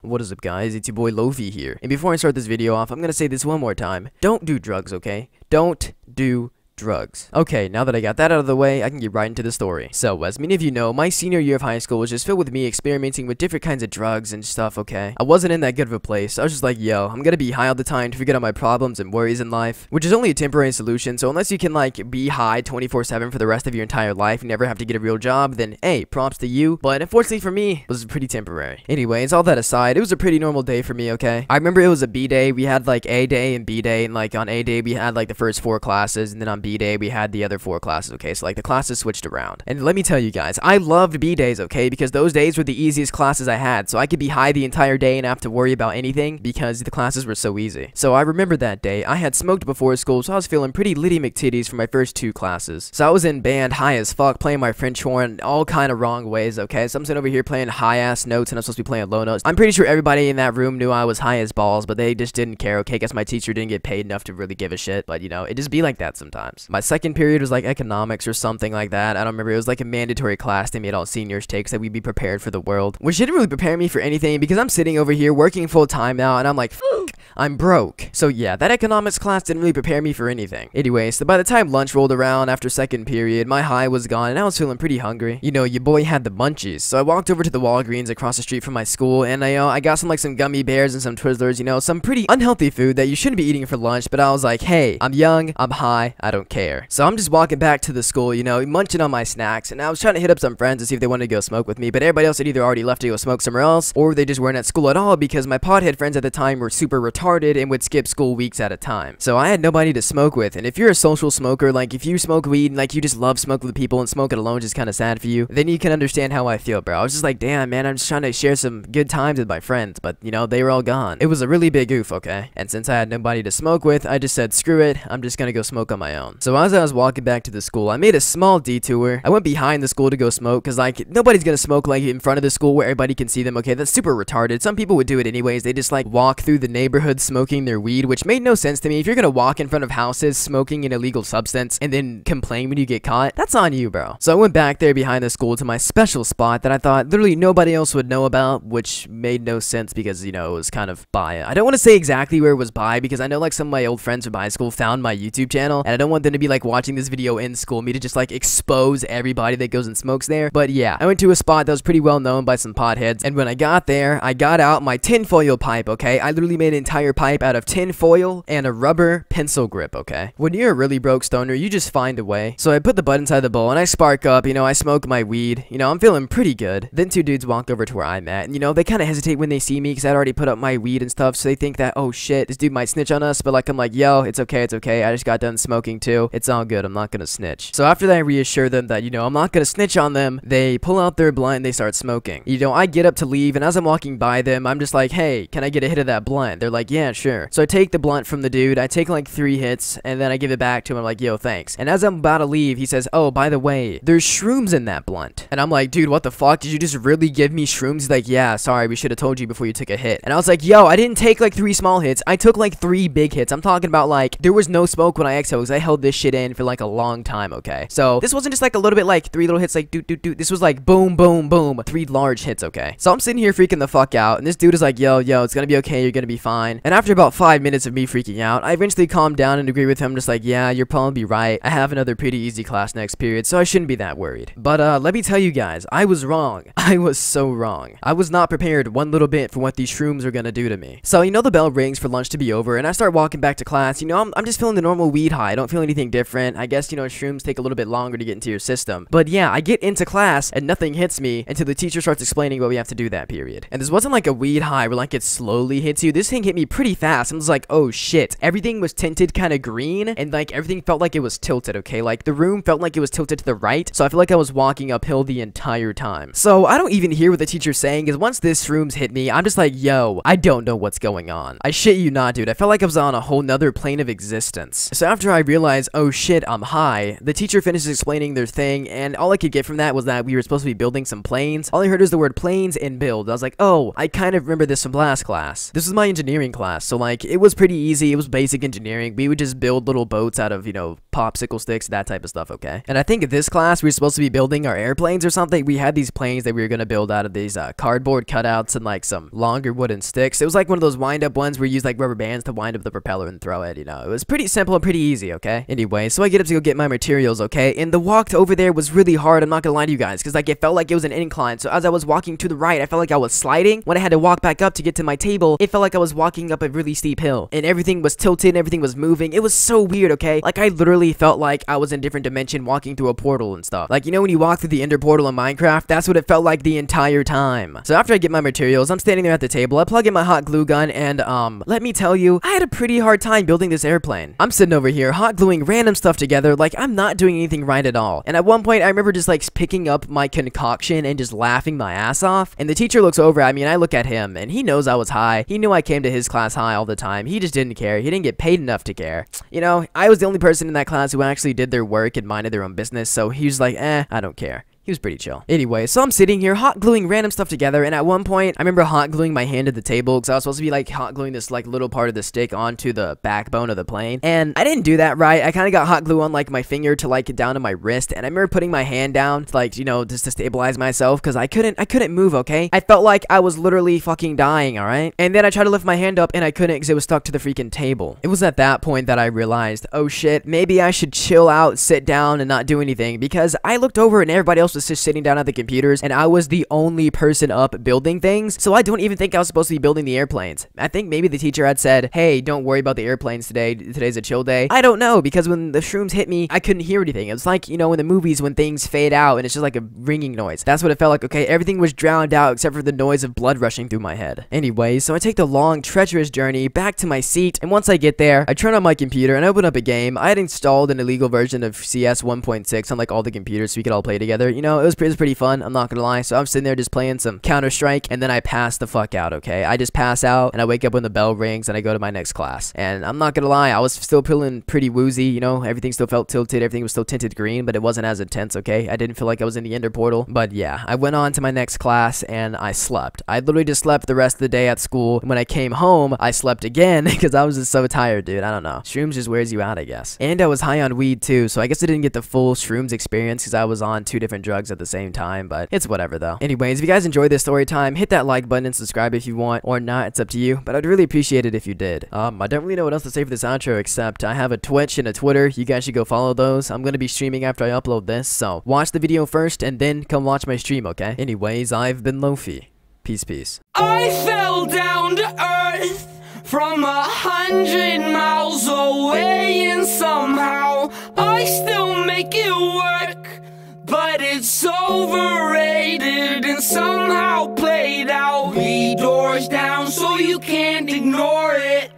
What is up, guys? It's your boy Lofi here. And before I start this video off, I'm gonna say this one more time. Don't do drugs, okay? Don't do drugs. Okay, now that I got that out of the way, I can get right into the story. So, as many of you know, my senior year of high school was just filled with me experimenting with different kinds of drugs and stuff, okay? I wasn't in that good of a place. I was just like, yo, I'm gonna be high all the time to forget all my problems and worries in life, which is only a temporary solution, so unless you can, like, be high 24/7 for the rest of your entire life and never have to get a real job, then, hey, props to you, but unfortunately for me, it was pretty temporary. Anyways, all that aside, it was a pretty normal day for me, okay? I remember it was a B day. We had, like, A day and B day, and, like, on A day, we had, like, the first 4 classes, and then on B day, we had the other 4 classes, okay? So, like, the classes switched around. And let me tell you guys, I loved B days, okay? Because those days were the easiest classes I had, so I could be high the entire day and not have to worry about anything because the classes were so easy. So I remember that day, I had smoked before school, so I was feeling pretty litty McTitties for my first 2 classes. So I was in band, high as fuck, playing my French horn all kind of wrong ways, okay? So I'm sitting over here playing high-ass notes, and I'm supposed to be playing low notes. I'm pretty sure everybody in that room knew I was high as balls, but they just didn't care, okay? Guess my teacher didn't get paid enough to really give a shit, but, you know, it just be like that sometimes. My second period was, like, economics or something like that. I don't remember. It was like a mandatory class they made all seniors take so that we'd be prepared for the world, which didn't really prepare me for anything because I'm sitting over here working full time now and I'm like, fuck, I'm broke. So yeah, that economics class didn't really prepare me for anything. Anyway, so by the time lunch rolled around after second period, my high was gone and I was feeling pretty hungry. You know, your boy had the munchies, so I walked over to the Walgreens across the street from my school and I got some gummy bears and some Twizzlers, you know, some pretty unhealthy food that you shouldn't be eating for lunch, but I was like, hey, I'm young, I'm high, I don't care. So I'm just walking back to the school, you know, munching on my snacks, and I was trying to hit up some friends to see if they wanted to go smoke with me, but everybody else had either already left to go smoke somewhere else, or they just weren't at school at all because my pothead friends at the time were super retarded and would skip school weeks at a time. So I had nobody to smoke with, and if you're a social smoker, like if you smoke weed and like you just love smoking with people and smoke it alone is kind of sad for you, then you can understand how I feel, bro. I was just like, damn, man, I'm just trying to share some good times with my friends, but you know, they were all gone. It was a really big oof, okay? And since I had nobody to smoke with, I just said, screw it, I'm just gonna go smoke on my own. So as I was walking back to the school, I made a small detour. I went behind the school to go smoke because like nobody's gonna smoke like in front of the school where everybody can see them, okay? That's super retarded. Some people would do it anyways. They just like walk through the neighborhood smoking their weed, which made no sense to me. If you're gonna walk in front of houses smoking an illegal substance and then complain when you get caught, that's on you, bro. So I went back there behind the school to my special spot that I thought literally nobody else would know about, which made no sense because, you know, it was kind of by. I don't want to say exactly where it was by because I know like some of my old friends from high school found my YouTube channel and I don't want them to be like watching this video in school, me to just like expose everybody that goes and smokes there. But yeah, I went to a spot that was pretty well known by some potheads, and when I got there, I got out my tinfoil pipe, okay? I literally made an entire pipe out of tinfoil and a rubber pencil grip, okay? When you're a really broke stoner, you just find a way. So I put the butt inside the bowl and I spark up, you know, I smoke my weed, you know, I'm feeling pretty good. Then 2 dudes walk over to where I'm at, and you know, they kind of hesitate when they see me because I'd already put up my weed and stuff, so they think that, oh shit, this dude might snitch on us, but like, I'm like, yo, it's okay, I just got done smoking too. It's all good, I'm not gonna snitch. So after that, I reassure them that, you know, I'm not gonna snitch on them. They pull out their blunt and they start smoking. You know, I get up to leave, and as I'm walking by them, I'm just like, hey, can I get a hit of that blunt? They're like, yeah, sure. So I take the blunt from the dude, I take like 3 hits, and then I give it back to him. I'm like, yo, thanks. And as I'm about to leave, he says, oh, by the way, there's shrooms in that blunt. And I'm like, dude, what the fuck? Did you just really give me shrooms? He's like, yeah, sorry, we should have told you before you took a hit. And I was like, yo, I didn't take like 3 small hits. I took like 3 big hits. I'm talking about like, there was no smoke when I exhaled because I held this shit in for like a long time, okay? So this wasn't just like a little bit like 3 little hits, like doot, doot, doot. This was like boom, boom, boom, 3 large hits, okay? So I'm sitting here freaking the fuck out, and this dude is like, yo, it's gonna be okay, you're gonna be fine. And after about 5 minutes of me freaking out, I eventually calmed down and agree with him, just like, yeah, you're probably right. I have another pretty easy class next period, so I shouldn't be that worried. But let me tell you guys, I was wrong. I was so wrong. I was not prepared one little bit for what these shrooms were gonna do to me. So, you know, the bell rings for lunch to be over, and I start walking back to class. You know, I'm just feeling the normal weed high. I don't feel anything different. I guess, you know, shrooms take a little bit longer to get into your system. But yeah, I get into class, and nothing hits me until the teacher starts explaining what we have to do that period. And this wasn't like a weed high where like it slowly hits you. This thing hit me pretty fast. I was like, oh shit. Everything was tinted kind of green, and like everything felt like it was tilted, okay? Like the room felt like it was tilted to the right, so I feel like I was walking uphill the entire time. So I don't even hear what the teacher's saying, because once this shrooms hit me, I'm just like, yo, I don't know what's going on. I shit you not, dude. I felt like I was on a whole nother plane of existence. So after I realized, oh shit, I'm high, the teacher finishes explaining their thing, and all I could get from that was that we were supposed to be building some planes. All I heard was the word planes and build. I was like, oh, I kind of remember this from last class. This was my engineering class. So like, it was pretty easy. It was basic engineering. We would just build little boats out of, you know, popsicle sticks, that type of stuff, okay? And I think this class, we were supposed to be building our airplanes or something. We had these planes that we were going to build out of these cardboard cutouts and like some longer wooden sticks. It was like one of those wind-up ones where you use like rubber bands to wind up the propeller and throw it, you know? It was pretty simple and pretty easy, okay? Anyway, so I get up to go get my materials, okay? And the walk to over there was really hard, I'm not gonna lie to you guys, because like it felt like it was an incline. So as I was walking to the right, I felt like I was sliding. When I had to walk back up to get to my table, it felt like I was walking up a really steep hill. And everything was tilted and everything was moving. It was so weird, okay? Like I literally felt like I was in a different dimension walking through a portal and stuff. Like, you know when you walk through the Ender portal in Minecraft? That's what it felt like the entire time. So after I get my materials, I'm standing there at the table. I plug in my hot glue gun and let me tell you, I had a pretty hard time building this airplane. I'm sitting over here hot gluing random stuff together like I'm not doing anything right at all. And at one point I remember just like picking up my concoction and just laughing my ass off. And the teacher looks over at me and I look at him and he knows I was high. He knew I came to his class high all the time. He just didn't care. He didn't get paid enough to care. You know, I was the only person in that class who actually did their work and minded their own business. So he was like, I don't care. He was pretty chill. Anyway, so I'm sitting here hot gluing random stuff together, and at one point, I remember hot gluing my hand to the table because I was supposed to be like hot gluing this like little part of the stick onto the backbone of the plane, and I didn't do that right. I kind of got hot glue on like my finger to like down to my wrist, and I remember putting my hand down to like, you know, just to stabilize myself because I couldn't move, okay? I felt like I was literally fucking dying, alright? And then I tried to lift my hand up and I couldn't because it was stuck to the freaking table. It was at that point that I realized, oh shit, maybe I should chill out, sit down, and not do anything because I looked over and everybody else was just sitting down at the computers and I was the only person up building things, so I don't even think I was supposed to be building the airplanes. I think maybe the teacher had said, hey, don't worry about the airplanes today, today's a chill day. I don't know, because when the shrooms hit me, I couldn't hear anything. It was like, you know, in the movies when things fade out and it's just like a ringing noise. That's what it felt like, okay? Everything was drowned out except for the noise of blood rushing through my head. Anyway, so I take the long, treacherous journey back to my seat, and once I get there, I turn on my computer and open up a game. I had installed an illegal version of CS 1.6 on like all the computers so we could all play together. You know, it was pretty fun, I'm not gonna lie. So I'm sitting there just playing some Counter-Strike, and then I pass the fuck out, okay? I just pass out, and I wake up when the bell rings, and I go to my next class. And I'm not gonna lie, I was still feeling pretty woozy, you know? Everything still felt tilted, everything was still tinted green, but it wasn't as intense, okay? I didn't feel like I was in the Ender portal. But yeah, I went on to my next class, and I slept. I literally just slept the rest of the day at school, and when I came home, I slept again, because I was just so tired, dude. I don't know. Shrooms just wears you out, I guess. And I was high on weed, too, so I guess I didn't get the full Shrooms experience, because I was on 2 different drugs at the same time, but it's whatever, though. Anyways, if you guys enjoyed this story time, hit that like button and subscribe if you want, or not, it's up to you, but I'd really appreciate it if you did. I don't really know what else to say for this outro, except I have a Twitch and a Twitter. You guys should go follow those. I'm gonna be streaming after I upload this, so watch the video first, and then come watch my stream, okay? Anyways, I've been Lofi. Peace. I fell down to earth from 100 miles away, and somehow I still make it work. But it's overrated and somehow played out. 3 doors down so you can't ignore it.